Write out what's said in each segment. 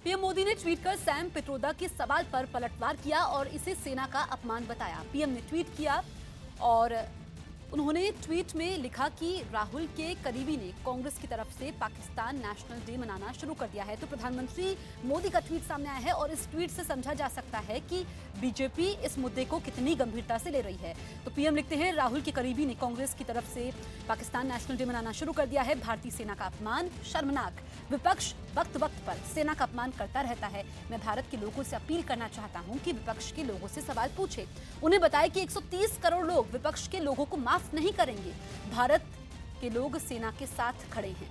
PM Modi ने tweet कर Sam Pitroda के सवाल पर पलटवार किया और इसे सेना का अपमान बताया। पीएम ने ट्वीट किया और उन्होंने ट्वीट में लिखा कि राहुल के करीबी ने कांग्रेस की तरफ से पाकिस्तान नेशनल डे मनाना शुरू कर दिया है। तो प्रधानमंत्री मोदी का ट्वीट सामने आया है और इस ट्वीट से समझा जा सकता है कि बीजेपी इस मुद्दे को कितनी गंभीरता से ले रही है। तो पीएम लिखते हैं, राहुल के करीबी ने कांग्रेस की तरफ से पाकिस्तान नेशनल डे मनाना शुरू कर दिया है। भारतीय सेना का अपमान शर्मनाक। विपक्ष वक्त वक्त पर सेना का अपमान करता रहता है। मैं भारत के लोगों से अपील करना चाहता हूं कि विपक्ष के लोगों से सवाल पूछे। उन्हें बताएं कि 130 करोड़ लोग विपक्ष के लोगों को माफ नहीं करेंगे। भारत के लोग सेना के साथ खड़े हैं।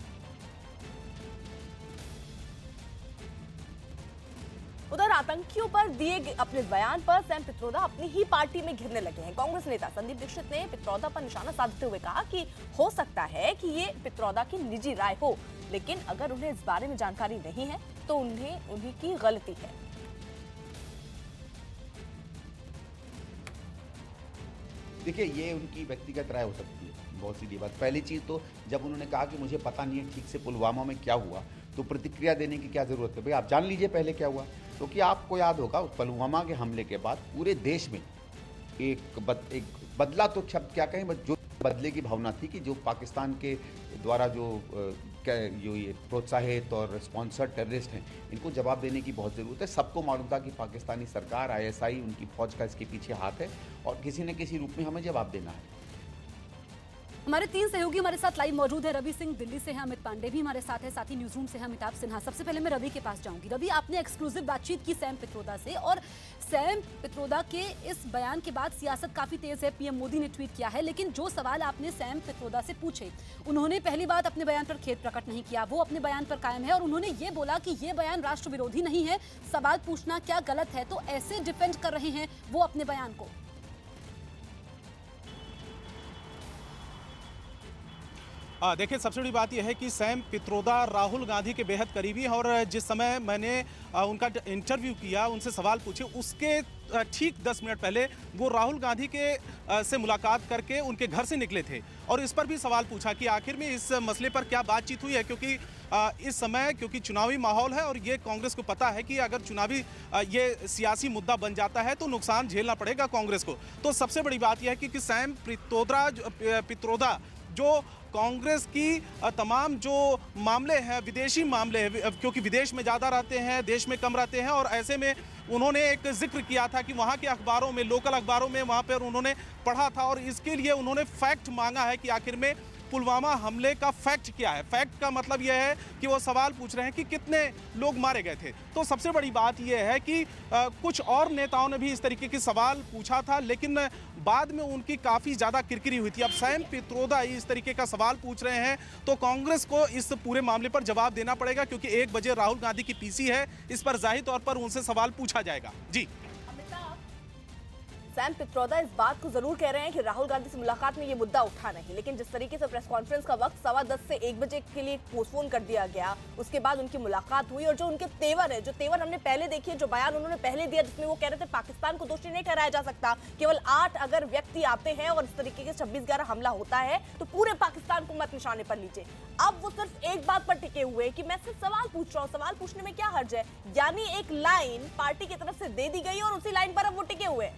उधर आतंकियों पर दिए अपने बयान पर सैम पित्रोदा अपनी ही पार्टी में घिरने लगे हैं। कांग्रेस नेता संदीप दीक्षित ने पित्रोदा पर निशाना साधते हुए कहा कि हो सकता है कि ये पित्रोदा की निजी राय हो, लेकिन अगर उन्हें इस बारे में जानकारी नहीं है तो उन्हीं की गलती है। देखिए, ये उनकी व्यक्तिगत राय हो सकती है। बहुत सीधी बात। पहली चीज़ तो जब उन्होंने कहा कि मुझे पता नहीं है ठीक से पुलवामा में क्या हुआ, तो प्रतिक्रिया देने की क्या ज़रूरत है? भाई आप जान लीजिए पहले क्या हुआ। क्योंकि आपको याद होगा पुलवामा के हमले के बाद पूरे देश में एक बदला तो शब्द क्या कहें, जो बदले की भावना थी कि जो पाकिस्तान के द्वारा जो ये प्रोत्साहित और स्पॉन्सर्ड टेररिस्ट हैं, इनको जवाब देने की बहुत ज़रूरत है। सबको मालूम था कि पाकिस्तानी सरकार, ISI, उनकी फौज का इसके पीछे हाथ है और किसी न किसी रूप में हमें जवाब देना है। हमारे 3 सहयोगी हमारे साथ लाइव मौजूद है। रवि सिंह दिल्ली से हैं, अमित पांडे भी हमारे साथ है, साथ ही न्यूज रूम से हैं अमिताभ सिन्हा। सबसे पहले मैं रवि के पास जाऊंगी। रवि, आपने एक्सक्लूसिव बातचीत की सैम पित्रोदा से और सैम पित्रोदा के इस बयान के बाद सियासत काफी तेज है। पीएम मोदी ने ट्वीट किया है, लेकिन जो सवाल आपने सैम पित्रोदा से पूछे, उन्होंने पहली बात अपने बयान पर खेद प्रकट नहीं किया। वो अपने बयान पर कायम है और उन्होंने ये बोला कि ये बयान राष्ट्र विरोधी नहीं है, सवाल पूछना क्या गलत है। तो ऐसे डिफेंड कर रहे हैं वो अपने बयान को। देखिए, सबसे बड़ी बात यह है कि सैम पित्रोदा राहुल गांधी के बेहद करीबी हैं और जिस समय मैंने उनका इंटरव्यू किया, उनसे सवाल पूछे, उसके ठीक 10 मिनट पहले वो राहुल गांधी के से मुलाकात करके उनके घर से निकले थे और इस पर भी सवाल पूछा कि आखिर में इस मसले पर क्या बातचीत हुई है। क्योंकि इस समय क्योंकि चुनावी माहौल है और ये कांग्रेस को पता है कि अगर चुनावी ये सियासी मुद्दा बन जाता है तो नुकसान झेलना पड़ेगा कांग्रेस को। तो सबसे बड़ी बात यह है कि सैम पित्रोदा जो कांग्रेस की तमाम जो मामले हैं, विदेशी मामले हैं, क्योंकि विदेश में ज़्यादा रहते हैं, देश में कम रहते हैं, और ऐसे में उन्होंने एक जिक्र किया था कि वहाँ के अखबारों में, लोकल अखबारों में वहाँ पर उन्होंने पढ़ा था और इसके लिए उन्होंने फैक्ट मांगा है कि आखिर में पुलवामा हमले का फैक्ट क्या है। फैक्ट का मतलब यह है कि वो सवाल पूछ रहे हैं कि कितने लोग मारे गए थे। तो सबसे बड़ी बात यह है कि कुछ और नेताओं ने भी इस तरीके के सवाल पूछा था, लेकिन बाद में उनकी काफ़ी ज़्यादा किरकिरी हुई थी। अब सैम पित्रोदा इस तरीके का सवाल पूछ रहे हैं तो कांग्रेस को इस पूरे मामले पर जवाब देना पड़ेगा, क्योंकि 1 बजे राहुल गांधी की PC है, इस पर जाहिर तौर पर उनसे सवाल पूछा जाएगा। जी, सैम पित्रोदा इस बात को जरूर कह रहे हैं कि राहुल गांधी से मुलाकात में ये मुद्दा उठा नहीं, लेकिन जिस तरीके से प्रेस कॉन्फ्रेंस का वक्त 10:15 से 1 बजे के लिए पोस्टपोन कर दिया गया, उसके बाद उनकी मुलाकात हुई और जो उनके तेवर है, जो तेवर हमने पहले देखी है, जो बयान उन्होंने पहले दिया जिसमें वो कह रहे थे पाकिस्तान को दोषी नहीं ठहराया जा सकता, केवल 8 अगर व्यक्ति आते हैं और इस तरीके के 26/11 हमला होता है तो पूरे पाकिस्तान को मत निशाने पर लीजिए। अब वो सिर्फ एक बात पर टिके हुए कि मैं सिर्फ सवाल पूछ रहा हूँ, सवाल पूछने में क्या हर्ज है। यानी एक लाइन पार्टी की तरफ से दे दी गई और उसी लाइन पर अब वो टिके हुए।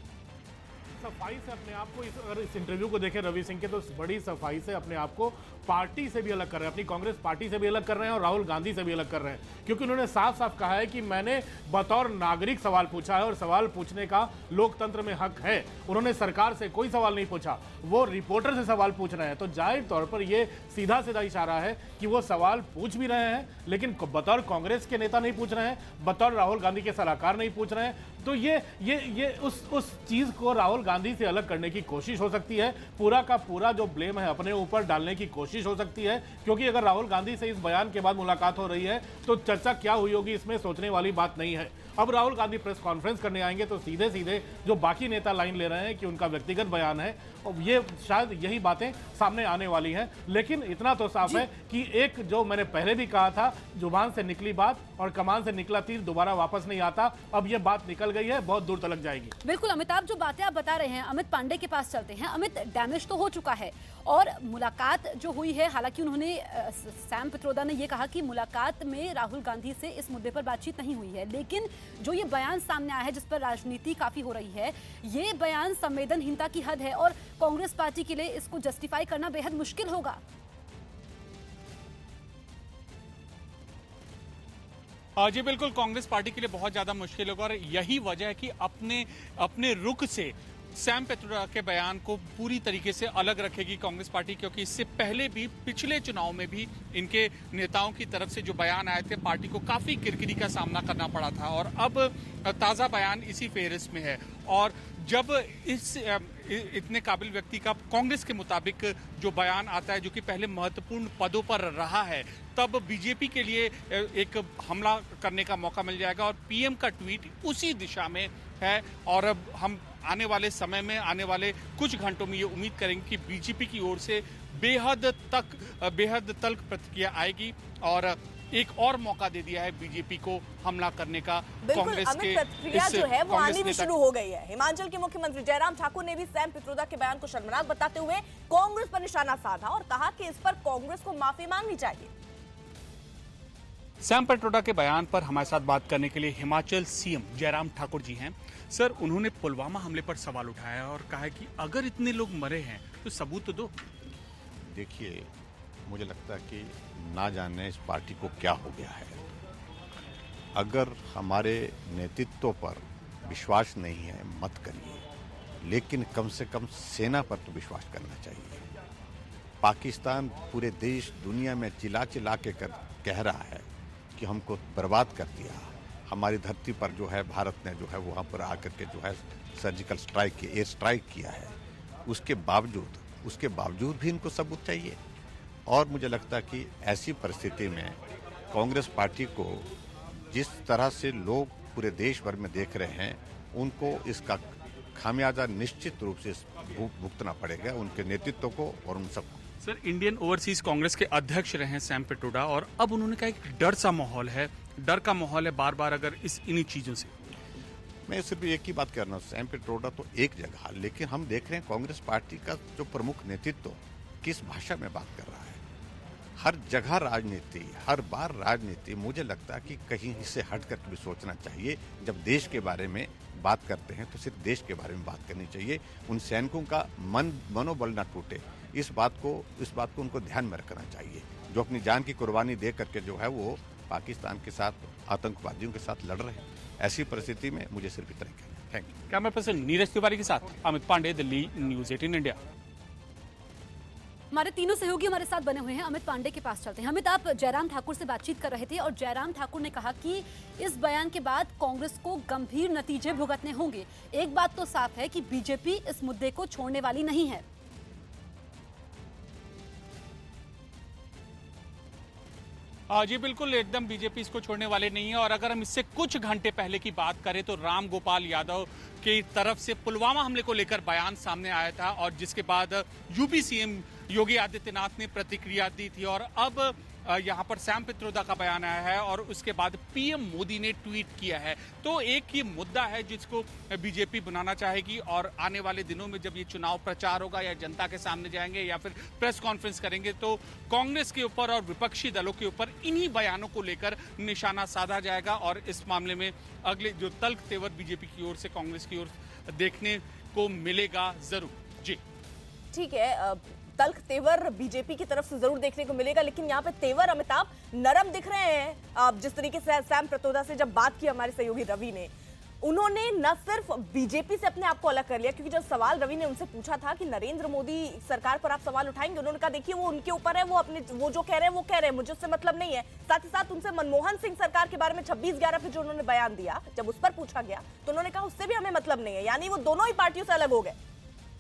सफाई से अपने आप को अगर इस इंटरव्यू को देखें रवि सिंह के, तो बड़ी सफाई से अपने आप को पार्टी से भी अलग कर रहे हैं, अपनी कांग्रेस पार्टी से भी अलग कर रहे हैं और राहुल गांधी से भी अलग कर रहे हैं, क्योंकि उन्होंने साफ साफ कहा है कि मैंने बतौर नागरिक सवाल पूछा है और सवाल पूछने का लोकतंत्र में हक है। उन्होंने सरकार से कोई सवाल नहीं पूछा, वो रिपोर्टर से सवाल पूछ रहे हैं। तो जाहिर तौर पर ये सीधा सीधा इशारा है कि वो सवाल पूछ भी रहे हैं, लेकिन बतौर कांग्रेस के नेता नहीं पूछ रहे हैं, बतौर राहुल गांधी के सलाहकार नहीं पूछ रहे हैं। तो ये उस चीज को राहुल गांधी से अलग करने की कोशिश हो सकती है, पूरा का पूरा जो ब्लेम है अपने ऊपर डालने की कोशिश हो सकती है, क्योंकि अगर राहुल गांधी से इस बयान के बाद मुलाकात हो रही है तो चर्चा क्या हुई होगी इसमें सोचने वाली बात नहीं है। अब राहुल गांधी प्रेस कॉन्फ्रेंस करने आएंगे तो सीधे सीधे जो बाकी नेता लाइन ले रहे हैं कि उनका व्यक्तिगत बयान है, और ये शायद यही बातें सामने आने वाली हैं। लेकिन इतना तो साफ है कि एक जो मैंने पहले भी कहा था, जुबान से निकली बात और कमान से निकला तीर दोबारा वापस नहीं आता। अब ये बात निकल गई है, बहुत दूर तक जाएगी। बिल्कुल अमिताभ, जो बातें आप बता रहे हैं, अमित पांडे के पास चलते हैं। अमित, डैमेज तो हो चुका है और मुलाकात जो हुई है। हालांकि उन्होंने सैम पित्रोदा ने यह कहा कि मुलाकात में राहुल गांधी से इस मुद्दे पर बातचीत नहीं हुई है, लेकिन जो ये बयान सामने आया है जिस पर राजनीति काफी हो रही है, ये बयान संवेदनहीनता की हद है और कांग्रेस पार्टी के लिए इसको जस्टिफाई करना बेहद मुश्किल होगा। जी बिल्कुल, कांग्रेस पार्टी के लिए बहुत ज्यादा मुश्किल होगा और यही वजह है कि अपने रुख से सैम पित्रोदा के बयान को पूरी तरीके से अलग रखेगी कांग्रेस पार्टी, क्योंकि इससे पहले भी पिछले चुनाव में भी इनके नेताओं की तरफ से जो बयान आए थे पार्टी को काफी किरकिरी का सामना करना पड़ा था और अब ताजा बयान इसी फेहरिस्त में है। और जब इस इतने काबिल व्यक्ति का कांग्रेस के मुताबिक जो बयान आता है जो कि पहले महत्वपूर्ण पदों पर रहा है, तब बीजेपी के लिए एक हमला करने का मौका मिल जाएगा और पीएम का ट्वीट उसी दिशा में है। और अब हम आने वाले समय में, आने वाले कुछ घंटों में ये उम्मीद करेंगे कि बीजेपी की ओर से बेहद तल्ख प्रतिक्रिया आएगी और एक और मौका दे दिया है बीजेपी को हमला करने का। कांग्रेस के प्रतिक्रिया जो है वो आनी भी शुरू हो गई है। हिमाचल के मुख्यमंत्री जयराम ठाकुर ने भी सैम पित्रोदा के बयान को शर्मनाक बताते हुए कांग्रेस पर निशाना साधा और कहा कि इस पर कांग्रेस को माफी मांगनी चाहिए। सैम पित्रोदा के बयान पर हमारे साथ बात करने के लिए हिमाचल सीएम जयराम ठाकुर जी हैं। सर, उन्होंने पुलवामा हमले पर सवाल उठाया और कहा है कि अगर इतने लोग मरे हैं तो सबूत तो दो। देखिए, मुझे लगता है कि ना जाने इस पार्टी को क्या हो गया है। अगर हमारे नेतृत्व पर विश्वास नहीं है मत करिए, लेकिन कम से कम सेना पर तो विश्वास करना चाहिए। पाकिस्तान पूरे देश दुनिया में चिल्ला चिल्ला के कह रहा है कि हमको बर्बाद कर दिया। हमारी धरती पर जो है भारत ने जो है वहाँ पर आकर के जो है सर्जिकल स्ट्राइक की, एयर स्ट्राइक किया है। उसके बावजूद भी इनको सबूत चाहिए। और मुझे लगता है कि ऐसी परिस्थिति में कांग्रेस पार्टी को जिस तरह से लोग पूरे देश भर में देख रहे हैं, उनको इसका खामियाजा निश्चित रूप से भुगतना पड़ेगा, उनके नेतृत्व को और उन सबको। सर, इंडियन ओवरसीज कांग्रेस के अध्यक्ष रहे हैं सैम पित्रोदा और अब उन्होंने कहा कि डर सा माहौल है, डर का माहौल है बार बार अगर इन्हीं चीजों से। मैं सिर्फ एक ही बात कर रहा हूँ, सैम पित्रोदा तो एक जगह, लेकिन हम देख रहे हैं कांग्रेस पार्टी का जो प्रमुख नेतृत्व किस भाषा में बात कर रहा है। हर जगह राजनीति, हर बार राजनीति। मुझे लगता है कि कहीं इससे हट कर भी सोचना चाहिए। जब देश के बारे में बात करते हैं तो सिर्फ देश के बारे में बात करनी चाहिए। उन सैनिकों का मनोबल न टूटे, इस बात को उनको ध्यान में रखना चाहिए, जो अपनी जान की कुर्बानी दे करके जो है वो पाकिस्तान के साथ, आतंकवादियों के साथ लड़ रहे हैं। ऐसी परिस्थिति में मुझे सिर्फ इतना ही कहना है। Thank you. Camera person Neeraj Tiwari के साथ अमित पांडे, दिल्ली, न्यूज़ 18 इंडिया। हमारे तीनों सहयोगी हमारे साथ बने हुए हैं। अमित पांडे के पास चलते हैं। अमित, आप जयराम ठाकुर से बातचीत कर रहे थे और जयराम ठाकुर ने कहा कि इस बयान के बाद कांग्रेस को गंभीर नतीजे भुगतने होंगे। एक बात तो साफ है कि बीजेपी इस मुद्दे को छोड़ने वाली नहीं है। जी बिल्कुल, एकदम बीजेपी इसको छोड़ने वाले नहीं है। और अगर हम इससे कुछ घंटे पहले की बात करें तो राम गोपाल यादव की तरफ से पुलवामा हमले को लेकर बयान सामने आया था और जिसके बाद यूपी सीएम योगी आदित्यनाथ ने प्रतिक्रिया दी थी और अब यहाँ पर सैम पित्रोदा का बयान आया है और उसके बाद पीएम मोदी ने ट्वीट किया है। तो एक ये मुद्दा है जिसको बीजेपी बनाना चाहेगी और आने वाले दिनों में जब ये चुनाव प्रचार होगा या जनता के सामने जाएंगे या फिर प्रेस कॉन्फ्रेंस करेंगे तो कांग्रेस के ऊपर और विपक्षी दलों के ऊपर इन्हीं बयानों को लेकर निशाना साधा जाएगा और इस मामले में अगले जो तल्ख तेवर बीजेपी की ओर से कांग्रेस की ओर देखने को मिलेगा जरूर। जी ठीक है, तल्ख तेवर बीजेपी की तरफ से जरूर देखने को मिलेगा, लेकिन यहाँ पे तेवर अमिताभ नरम दिख रहे हैं। आप जिस तरीके से सैम पित्रोदा से जब बात की हमारे सहयोगी रवि ने, उन्होंने न सिर्फ बीजेपी से अपने आप को अलग कर लिया, क्योंकि जब सवाल रवि ने उनसे पूछा था कि नरेंद्र मोदी सरकार पर आप सवाल उठाएंगे, उन्होंने कहा देखिए वो उनके ऊपर है, वो जो कह रहे हैं वो कह रहे हैं, मुझे उससे मतलब नहीं है। साथ ही साथ उनसे मनमोहन सिंह सरकार के बारे में 26/11 पे जो उन्होंने बयान दिया, जब उस पर पूछा गया तो उन्होंने कहा उससे भी हमें मतलब नहीं है। यानी वो दोनों ही पार्टियों से अलग हो गए।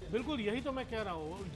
बिल्कुल, यही तो मैं कह रहा हूँ।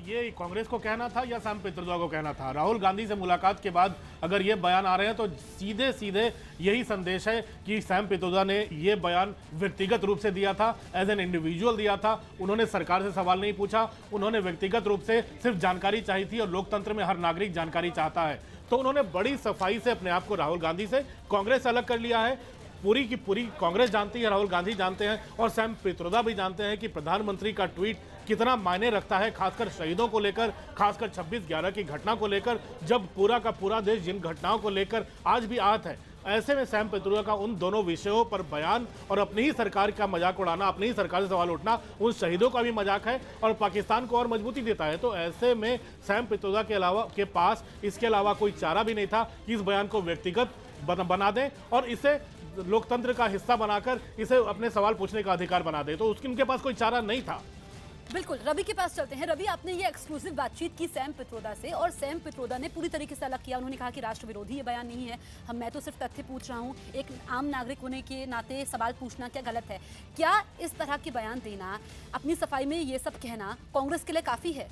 ये कांग्रेस को कहना था या सैम पित्रोदा को कहना था? राहुल गांधी से मुलाकात के बाद अगर ये बयान आ रहे हैं तो सीधे सीधे यही संदेश है कि सैम पित्रोदा ने ये बयान व्यक्तिगत रूप से दिया था, एज एन इंडिविजुअल दिया था। उन्होंने सरकार से सवाल नहीं पूछा, उन्होंने व्यक्तिगत रूप से सिर्फ जानकारी चाहिए थी और लोकतंत्र में हर नागरिक जानकारी चाहता है। तो उन्होंने बड़ी सफाई से अपने आप को राहुल गांधी से, कांग्रेस से अलग कर लिया है। पूरी की पूरी कांग्रेस जानती है, राहुल गांधी जानते हैं और सैम पित्रोदा भी जानते हैं कि प्रधानमंत्री का ट्वीट कितना मायने रखता है, खासकर शहीदों को लेकर, खासकर 26/11 की घटना को लेकर, जब पूरा का पूरा देश जिन घटनाओं को लेकर आज भी आहत है। ऐसे में सैम पित्रोदा का उन दोनों विषयों पर बयान और अपनी ही सरकार का मजाक उड़ाना, अपनी ही सरकार से सवाल उठना उन शहीदों का भी मजाक है और पाकिस्तान को और मजबूती देता है। तो ऐसे में सैम पित्रोदा के पास इसके अलावा कोई चारा भी नहीं था कि इस बयान को व्यक्तिगत बना दें और इसे लोकतंत्र का हिस्सा बनाकर इसे अपने सवाल पूछने का अधिकार बना दे। तो उनके पास कोई चारा नहीं था। बिल्कुल, रवि के पास चलते हैं। रवि, आपने ये एक्सक्लूसिव बातचीत की सैम पित्रोदा से और सैम पित्रोदा ने पूरी तरीके से अलग किया। उन्होंने कहा कि राष्ट्र विरोधी ये बयान नहीं है, मैं तो सिर्फ तथ्य पूछ रहा हूँ, एक आम नागरिक होने के नाते सवाल पूछना क्या गलत है? क्या इस तरह के बयान देना, अपनी सफाई में ये सब कहना कांग्रेस के लिए काफी है?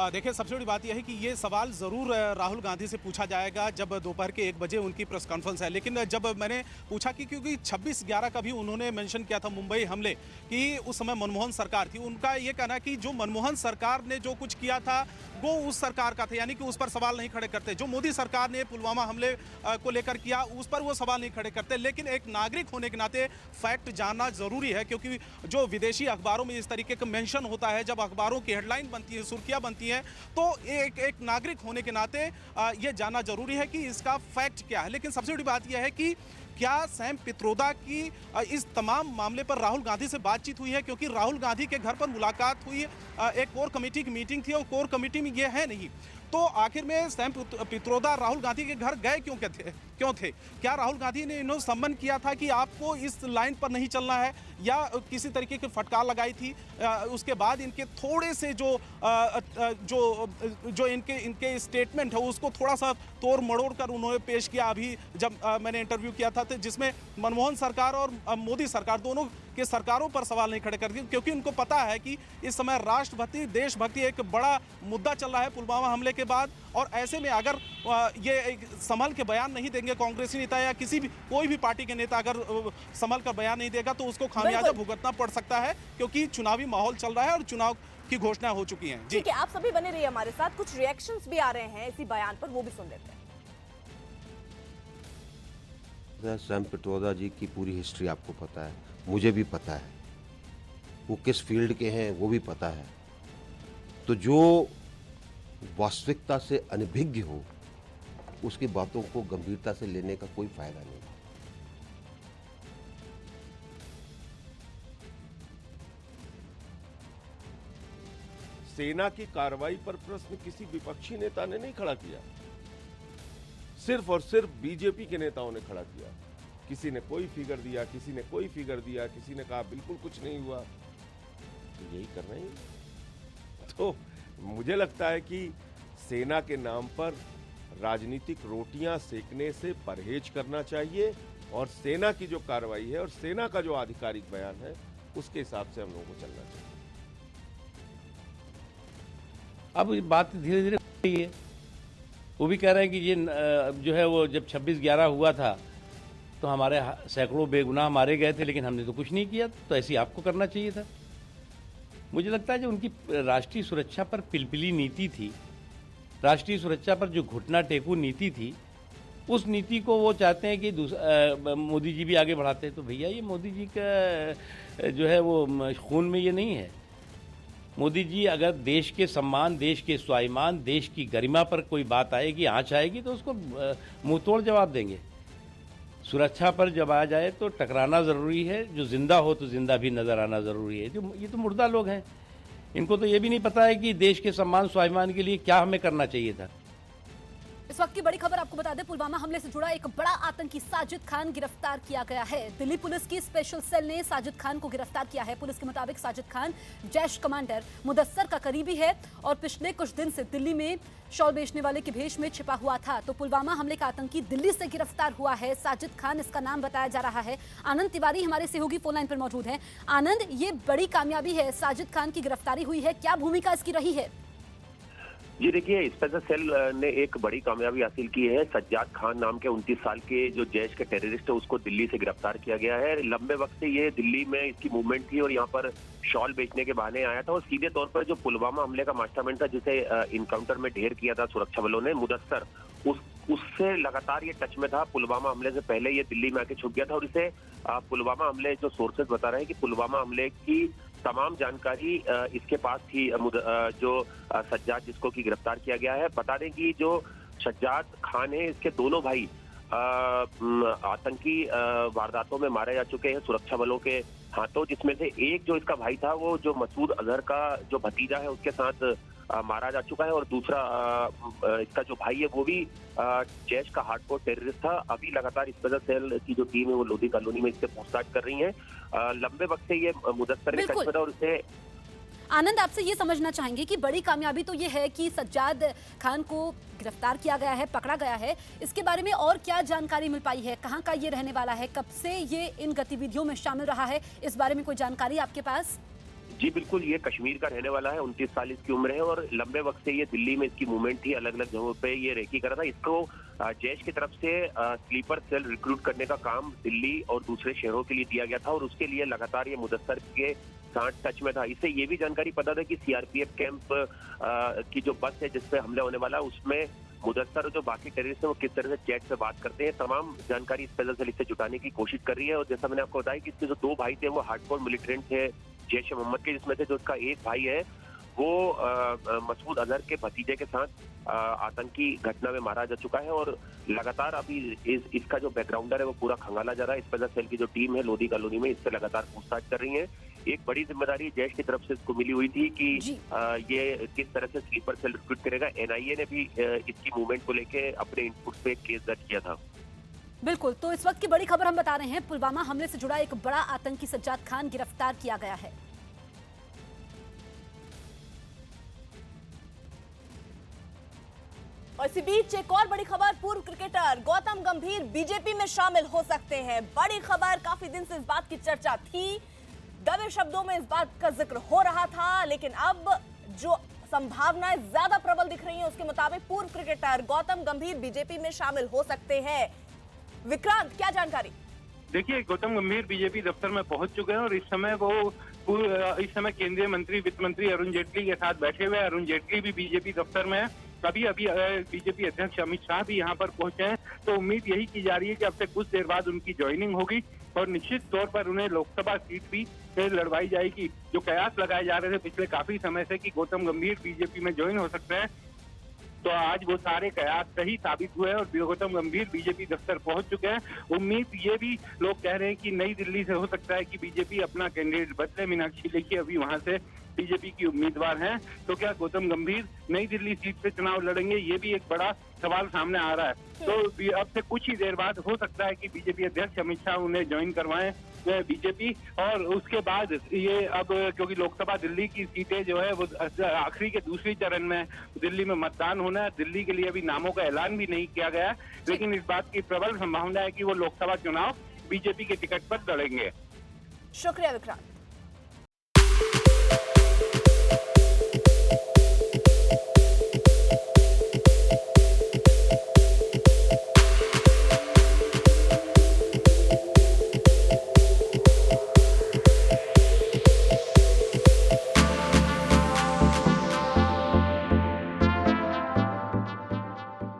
देखिए, सबसे बड़ी बात यह है कि ये सवाल ज़रूर राहुल गांधी से पूछा जाएगा जब दोपहर के 1 बजे उनकी प्रेस कॉन्फ्रेंस है। लेकिन जब मैंने पूछा कि क्योंकि 26/11 का भी उन्होंने मेंशन किया था मुंबई हमले कि उस समय मनमोहन सरकार थी, उनका ये कहना कि जो मनमोहन सरकार ने जो कुछ किया था वो उस सरकार का था, यानी कि उस पर सवाल नहीं खड़े करते। जो मोदी सरकार ने पुलवामा हमले को लेकर किया उस पर वो सवाल नहीं खड़े करते। लेकिन एक नागरिक होने के नाते फैक्ट जानना ज़रूरी है, क्योंकि जो विदेशी अखबारों में इस तरीके का मेंशन होता है, जब अखबारों की हेडलाइन बनती है, सुर्खियाँ बनती हैं, तो एक नागरिक होने के नाते ये जानना जरूरी है कि इसका फैक्ट क्या है। लेकिन सबसे बड़ी बात यह है कि क्या सैम पित्रोदा की इस तमाम मामले पर राहुल गांधी से बातचीत हुई है? क्योंकि राहुल गांधी के घर पर मुलाकात हुई, एक कोर कमेटी की मीटिंग थी और कोर कमेटी में ये है नहीं, तो आखिर में सैम पित्रोदा राहुल गांधी के घर गए क्यों थे? क्या राहुल गांधी ने इन्हें सम्मन किया था कि आपको इस लाइन पर नहीं चलना है, या किसी तरीके की फटकार लगाई थी? उसके बाद इनके थोड़े से जो इनके स्टेटमेंट है उसको थोड़ा सा तोड़ मड़ोड़ कर उन्होंने पेश किया अभी जब मैंने इंटरव्यू किया था, तो जिसमें मनमोहन सरकार और मोदी सरकार दोनों के सरकारों पर सवाल नहीं खड़े करती, क्योंकि उनको पता है कि इस समय राष्ट्रभक्ति, देशभक्ति एक बड़ा मुद्दा चल रहा है पुलवामा हमले के बाद। और ऐसे में अगर ये संभल के बयान नहीं देंगे कांग्रेसी नेता या कोई भी पार्टी के नेता अगर संभल कर बयान नहीं देगा तो उसको खामियाजा भुगतना पड़ सकता है, क्योंकि चुनावी माहौल चल रहा है और चुनाव की घोषणा हो चुकी है। ठीक है, आप सभी बने रहिए हमारे साथ। कुछ रिएक्शंस भी आ रहे हैं इसी बयान पर, वो भी सुन लेते हैं। सैम पित्रोदा जी की पूरी हिस्ट्री आपको पता है, मुझे भी पता है, वो किस फील्ड के हैं वो भी पता है। तो जो वास्तविकता से अनभिज्ञ हो उसकी बातों को गंभीरता से लेने का कोई फायदा नहीं। सेना की कार्रवाई पर प्रश्न किसी विपक्षी नेता ने नहीं खड़ा किया, सिर्फ और सिर्फ बीजेपी के नेताओं ने खड़ा किया। किसी ने कोई फिगर दिया, किसी ने कोई फिगर दिया, किसी ने कहा बिल्कुल कुछ नहीं हुआ। तो यही कर रहे हैं। तो मुझे लगता है कि सेना के नाम पर राजनीतिक रोटियां सेकने से परहेज करना चाहिए और सेना की जो कार्रवाई है और सेना का जो आधिकारिक बयान है उसके हिसाब से हम लोगों को चलना चाहिए। अब बात धीरे धीरे हो रही है, वो भी कह रहे हैं कि ये जो है वो जब 26/11 हुआ था तो हमारे सैकड़ों बेगुनाह मारे गए थे, लेकिन हमने तो कुछ नहीं किया, तो ऐसे ही आपको करना चाहिए था। मुझे लगता है जो उनकी राष्ट्रीय सुरक्षा पर पिलपिली नीति थी, राष्ट्रीय सुरक्षा पर जो घुटना टेकू नीति थी, उस नीति को वो चाहते हैं कि मोदी जी भी आगे बढ़ाते हैं। तो भैया ये मोदी जी का जो है वो खून में ये नहीं है। मोदी जी अगर देश के सम्मान, देश के स्वाभिमान, देश की गरिमा पर कोई बात आएगी, आँच आएगी, तो उसको मुंहतोड़ जवाब देंगे। सुरक्षा पर जब आ जाए तो टकराना ज़रूरी है, जो जिंदा हो तो जिंदा भी नज़र आना ज़रूरी है। जो ये तो मुर्दा लोग हैं, इनको तो ये भी नहीं पता है कि देश के सम्मान स्वाभिमान के लिए क्या हमें करना चाहिए था। इस वक्त की बड़ी खबर आपको बता दें, पुलवामा हमले से जुड़ा एक बड़ा आतंकी साजिद खान गिरफ्तार किया गया है। दिल्ली पुलिस की स्पेशल सेल ने साजिद खान को गिरफ्तार किया है। पुलिस के मुताबिक साजिद खान जैश कमांडर मुदस्सर का करीबी है और पिछले कुछ दिन से दिल्ली में शॉल बेचने वाले के भेष में छिपा हुआ था। तो पुलवामा हमले का आतंकी दिल्ली से गिरफ्तार हुआ है। साजिद खान इसका नाम बताया जा रहा है। आनंद तिवारी हमारे सहयोगी फोन लाइन पर मौजूद हैं। आनंद, ये बड़ी कामयाबी है, साजिद खान की गिरफ्तारी हुई है, क्या भूमिका इसकी रही है? जी देखिए, स्पेशल सेल ने एक बड़ी कामयाबी हासिल की है। सज्जाद खान नाम के 29 साल के जो जैश के टेररिस्ट है उसको दिल्ली से गिरफ्तार किया गया है। लंबे वक्त से ये दिल्ली में इसकी मूवमेंट थी और यहाँ पर शॉल बेचने के बहाने आया था और सीधे तौर पर जो पुलवामा हमले का मास्टरमाइंड था, जिसे इनकाउंटर में ढेर किया था सुरक्षा बलों ने, मुदस्सर, उससे लगातार ये टच में था। पुलवामा हमले से पहले ये दिल्ली में आके छुप गया था और इसे पुलवामा हमले, जो सोर्सेज बता रहे हैं कि पुलवामा हमले की तमाम जानकारी इसके पास थी। जो सज्जाद, जिसको की गिरफ्तार किया गया है, बता दें कि जो सज्जाद खान है, इसके दोनों भाई आतंकी वारदातों में मारे जा चुके हैं सुरक्षा बलों के हाथों, जिसमें से एक जो इसका भाई था वो जो मसूद अजहर का जो भतीजा है उसके साथ मारा जा चुका है, और दूसरा इसका जो भाई है वो भी जैश का हार्डकोर टेररिस्ट था। अभी लगातार स्पेशल सेल की जो टीम है वो लोधी कॉलोनी में इससे पूछताछ कर रही है। लंबे वक्त से ये मुदस्सर ने टच में था और उसे आनंद, आपसे ये समझना चाहेंगे कि बड़ी कामयाबी तो ये है कि सज्जाद खान को गिरफ्तार किया गया है, पकड़ा गया है। इसके बारे में और क्या जानकारी मिल पाई है? कहाँ का ये रहने वाला है? कब से ये इन गतिविधियों में शामिल रहा है? इस बारे में कोई जानकारी आपके पास? जी बिल्कुल, ये कश्मीर का रहने वाला है, 29 साल इसकी उम्र है और लंबे वक्त से ये दिल्ली में इसकी मूवमेंट थी। अलग अलग जगहों पे ये रेकी कर रहा था। इसको जैश की तरफ से स्लीपर सेल रिक्रूट करने का काम दिल्ली और दूसरे शहरों के लिए दिया गया था और उसके लिए लगातार ये मुदस्सर के साथ टच में था। इससे ये भी जानकारी पता था कि सीआरपीएफ कैंप की जो बस है जिसपे हमला होने वाला, उसमें मुदस्सर और जो बाकी टेररिस्ट है वो किस तरह से चैट पे बात करते हैं, तमाम जानकारी स्पेशल सेल इससे जुटाने की कोशिश कर रही है। और जैसा मैंने आपको बताया कि इसके जो दो भाई थे वो हार्डकोर मिलिटेंट थे जैश ए मोहम्मद के, जिसमें से जो उसका एक भाई है वो मसूद अजहर के भतीजे के साथ आतंकी घटना में मारा जा चुका है और लगातार अभी इसका जो बैकग्राउंडर है वो पूरा खंगाला जा रहा है। स्पेशल सेल की जो टीम है लोधी कॉलोनी में इससे लगातार पूछताछ कर रही है। एक बड़ी जिम्मेदारी जैश की तरफ से इसको मिली हुई थी कि ये किस तरह से स्लीपर सेल रिक्रूट करेगा। एनआईए ने भी इसकी मूवमेंट को लेके अपने इनपुट पे केस दर्ज किया था। बिल्कुल, तो इस वक्त की बड़ी खबर हम बता रहे हैं, पुलवामा हमले से जुड़ा एक बड़ा आतंकी सज्जाद खान गिरफ्तार किया गया है। और इसी बीच एक और बड़ी खबर, पूर्व क्रिकेटर गौतम गंभीर बीजेपी में शामिल हो सकते हैं। बड़ी खबर, काफी दिन से इस बात की चर्चा थी, दबे शब्दों में इस बात का जिक्र हो रहा था, लेकिन अब जो संभावनाएं ज्यादा प्रबल दिख रही हैं उसके मुताबिक पूर्व क्रिकेटर गौतम गंभीर बीजेपी में शामिल हो सकते हैं। विक्रांत, क्या जानकारी? देखिए, गौतम गंभीर बीजेपी दफ्तर में पहुंच चुके हैं और इस समय केंद्रीय मंत्री, वित्त मंत्री अरुण जेटली के साथ बैठे हुए हैं। अरुण जेटली भी बीजेपी दफ्तर में है। अभी बीजेपी अध्यक्ष अमित शाह भी यहां पर पहुंचे हैं, तो उम्मीद यही की जा रही है कि अब से कुछ देर बाद उनकी ज्वाइनिंग होगी और निश्चित तौर पर उन्हें लोकसभा सीट भी लड़वाई जाएगी। जो कयास लगाए जा रहे थे पिछले काफी समय से कि गौतम गंभीर बीजेपी में ज्वाइन हो सकते हैं, तो आज वो सारे कयास सही साबित हुए और गौतम गंभीर बीजेपी दफ्तर पहुंच चुके हैं। उम्मीद ये भी लोग कह रहे हैं कि नई दिल्ली से हो सकता है कि बीजेपी अपना कैंडिडेट बदले। मीनाक्षी लेखी अभी वहां से बीजेपी की उम्मीदवार हैं, तो क्या गौतम गंभीर नई दिल्ली सीट पे चुनाव लड़ेंगे? ये भी एक बड़ा सवाल सामने आ रहा है। तो अब से कुछ ही देर बाद हो सकता है कि बीजेपी अध्यक्ष अमित शाह उन्हें ज्वाइन करवाएं बीजेपी, और उसके बाद ये अब क्योंकि लोकसभा दिल्ली की सीटें जो है वो आखिरी के दूसरी चरण में दिल्ली में मतदान होना है। दिल्ली के लिए अभी नामों का ऐलान भी नहीं किया गया, लेकिन इस बात की प्रबल संभावना है कि वो लोकसभा चुनाव बीजेपी के टिकट पर लड़ेंगे। शुक्रिया विक्रांत।